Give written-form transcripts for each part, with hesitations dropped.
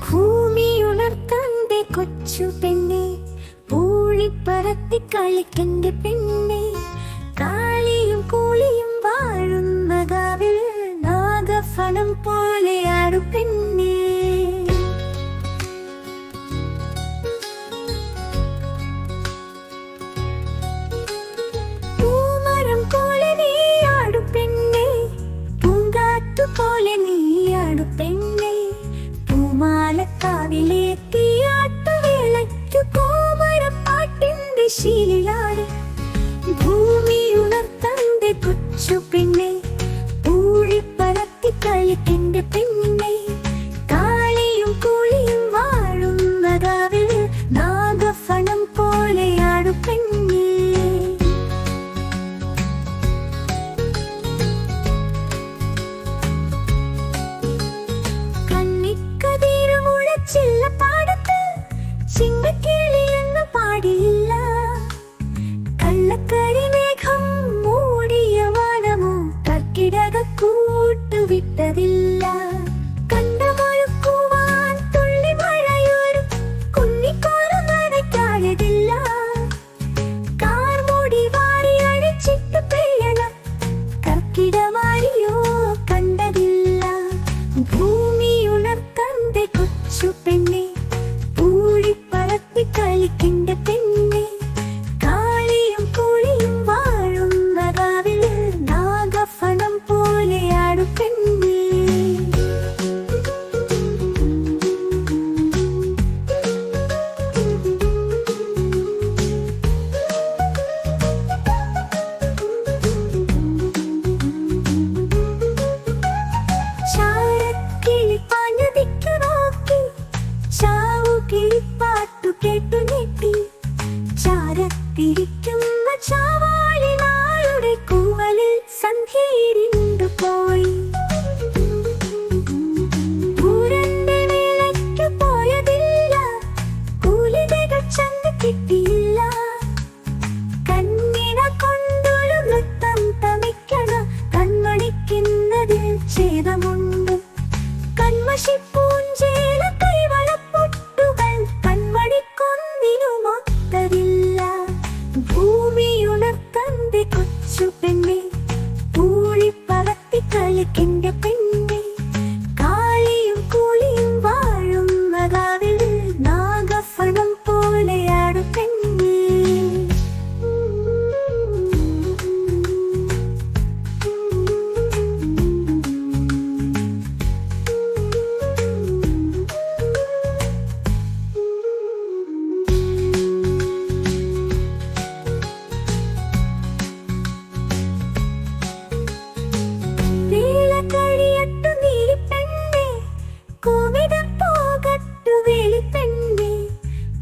ഭൂമിയുണർത്തന്റെ കൊച്ചു പെണ്ണെ, പൂഴിപ്പറത്തി കളിക്കന്റെ പെണ്ണെ, കാളിയും കൂളിയും വാഴുന്ന കാവിൽ നാഗഫണം പോലെയാടു പെണ്ണെ. പൂമരം പോലെ നീയാടു പെണ്ണെ, പൂങ്കാറ്റു പോലെ നീയാടു പെണ്ണെ, പൂമാലക്കാവിലെ തീയാട്ടുവേളയ്ക്കു കോമരപ്പാട്ടിന്റെ ശീലയാണ്. ഭൂമിയുണർത്തന്റെ കൊച്ചു പെണ്ണെ, പൂഴിപ്പറത്തി കളിക്കന്റെ പെണ്ണെ, കാളിയും കൂളിയും വാഴുന്ന കാവിൽ നാഗഫണം പോലെയാടു പെണ്ണെ. പാടത്ത് ചിങ്ങക്കിളിയെന്ന് പാടിയില്ല, കള്ളക്കരി മേഘം മൂടിയ വാനമോ കർക്കിടക കൂട്ടുവിട്ടതില്ല. കണ്ടമൊഴുക്കുവാൻ തുള്ളി മഴയൊരു കുന്നിക്കോല നനയ്ക്കായതില്ല, കാർമൂടി വാരി അഴിച്ചിട്ട് പെയ്യണം കർക്കിടമാരിയോ കണ്ടതില്ല. ഭൂമിയുണർത്തന്റെ കൊച്ചു പെണ്ണെ, പൂഴിപ്പറത്തി കളിക്കണ്ട പെണ്ണെ, കാളിയും കൂളിയും വാഴുന്ന കാവിൽ നാഗഫണം പോലെയാടു പെണ്ണെ. കിളിപ്പാട്ടു കേട്ടു ഞെട്ടി ചാരത്തിരിക്കുന്ന ചാവാളിനാളുടെ കൂവലിൽ സന്ധ്യയിരിണ്ടു പോയി. പൂരന്റെ വേലയ്ക്കു പോയതില്ല, കൂലി തികച്ചെന്ന് കിട്ടിയില്ല, കന്നിന കൊണ്ടൊരു നൃത്തം തമിക്കണ കൺമണിക്കുന്നതിൽ ഛേദമുണ്ട്. കൺമഷിപ്പൂഞ്ചേല കൈവളപ്പൊട്ടുകൾ കൺമണിക്കൊന്നിനുമൊത്തതില്ല. ഭൂമിയുണർത്തന്റെ കൊച്ചു പെണ്ണെ, പൂഴിപ്പറത്തി കളിക്കന്റെ പെണ്ണെ, കാളിയും കൂളിയും വാഴുന്ന കാവിൽ നാഗഫണം പോലെയാടു പെണ്ണെ. കഴിയട്ടു നീ പെണ്ണെ, കോവിടം പോകട്ടു വേളി പെണ്ണെ,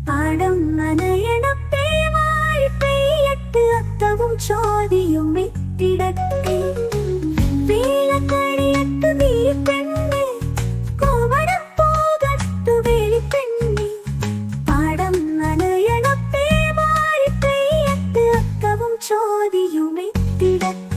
പാടം നനയണപ്പേ വാഴ പെയ്യട്ട് അത്തവും ചോദിയും വിത്തിടട്ടെ. വേല കഴിയട്ടു നീ പെണ്ണെ, കോവിടം പോകട്ടു വേളി പെണ്ണെ, പാടം നനയണപ്പേ വാഴ പെയ്യട്ട് അത്തവും ചോദിയും വിത്തിടട്ടെ.